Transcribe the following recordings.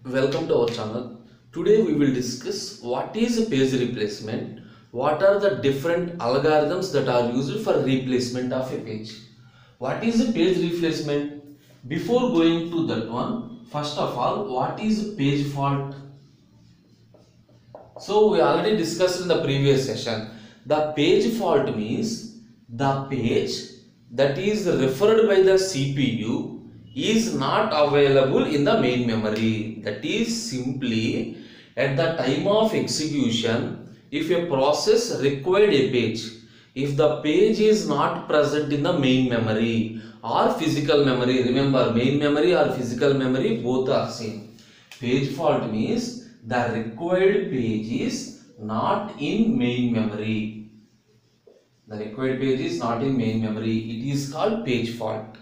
Welcome to our channel. Today we will discuss what is a page replacement, what are the different algorithms that are used for replacement of a page. What is a page replacement? Before going to that one, first of all, what is page fault? So we already discussed in the previous session. The page fault means the page that is referred by the CPU is not available in the main memory. That is simply at the time of execution, if a process required a page, if the page is not present in the main memory or physical memory, remember main memory or physical memory both are same. Page fault means the required page is not in main memory. The required page is not in main memory. It is called page fault.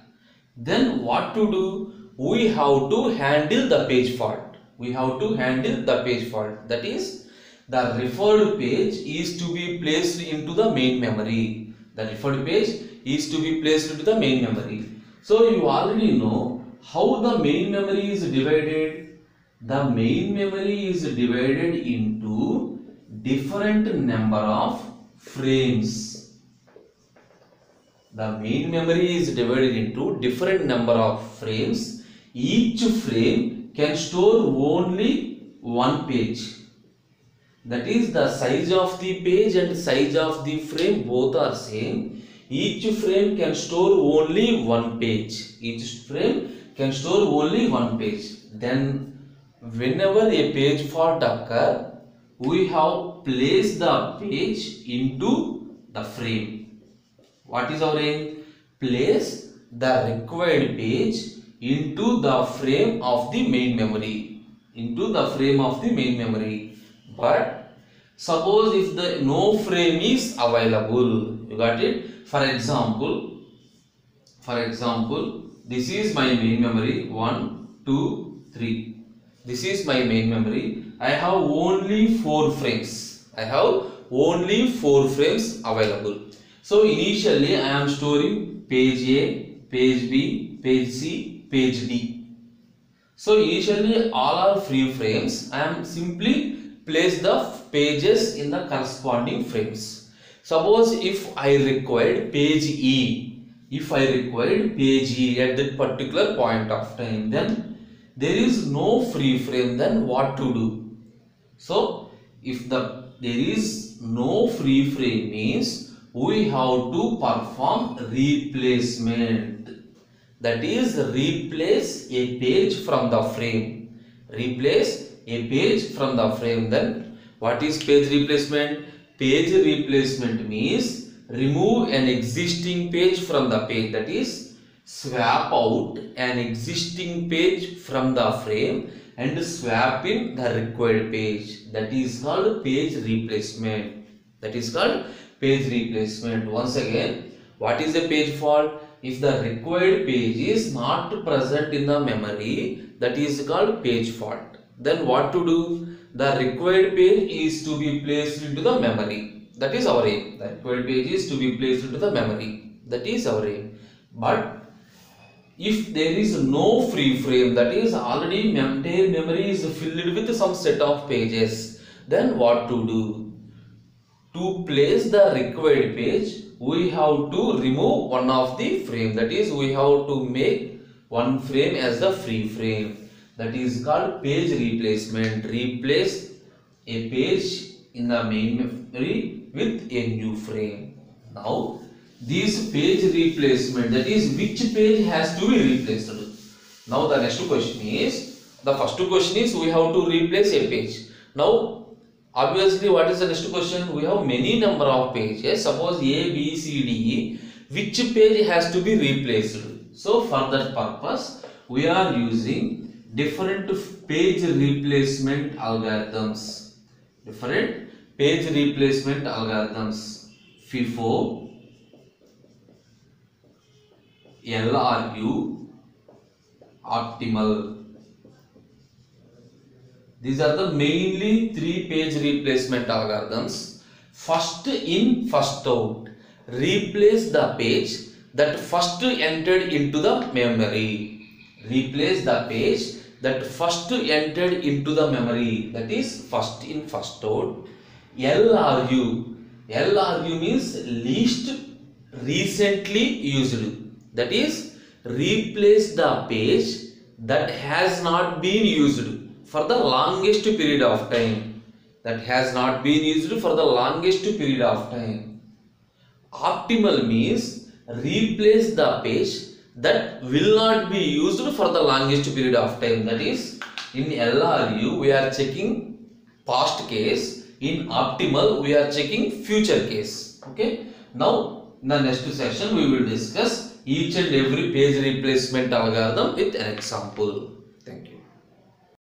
Then what to do? We have to handle the page fault. We have to handle the page fault. That is, the referred page is to be placed into the main memory. The referred page is to be placed into the main memory. So you already know how the main memory is divided. The main memory is divided into different number of frames. The main memory is divided into different number of frames. Each frame can store only one page. That is, the size of the page and size of the frame both are same. Each frame can store only one page. Each frame can store only one page. Then whenever a page fault occurs, we have placed the page into the frame. What is our aim? Place the required page into the frame of the main memory. Into the frame of the main memory. But suppose if the no frame is available, you got it? For example, this is my main memory 1, 2, 3. This is my main memory. I have only 4 frames. I have only 4 frames available. So initially I am storing page A, page B, page C, page D. So initially all are free frames. I am simply place the pages in the corresponding frames. Suppose if I required page E, at that particular point of time, then there is no free frame, then what to do? So if there is no free frame means we have to perform replacement. That is, replace a page from the frame. Replace a page from the frame. Then what is page replacement? Page replacement means remove an existing page from the page. That is, swap out an existing page from the frame and swap in the required page. That is called page replacement. That is called page replacement. Once again, what is a page fault? If the required page is not present in the memory, that is called page fault. Then what to do? The required page is to be placed into the memory. That is our aim. The required page is to be placed into the memory. That is our aim. But if there is no free frame, that is already entire memory is filled with some set of pages, then what to do? To place the required page, we have to remove one of the frame. That is, we have to make one frame as the free frame. That is called page replacement. Replace a page in the main memory with a new frame. Now, this page replacement, that is, which page has to be replaced? Now, the next question is, the first question is we have to replace a page. Now, obviously, what is the next question? We have many number of pages. Suppose A, B, C, D. Which page has to be replaced? So for that purpose, we are using different page replacement algorithms. Different page replacement algorithms. FIFO, LRU, optimal. These are the mainly 3 page replacement algorithms. First in, first out. Replace the page that first entered into the memory. Replace the page that first entered into the memory, that is first in, first out. LRU, LRU means least recently used, that is replace the page that has not been used for the longest period of time, that has not been used for the longest period of time. Optimal means replace the page that will not be used for the longest period of time, that is in LRU we are checking past case, in optimal we are checking future case. Okay, now in the next session we will discuss each and every page replacement algorithm with an example.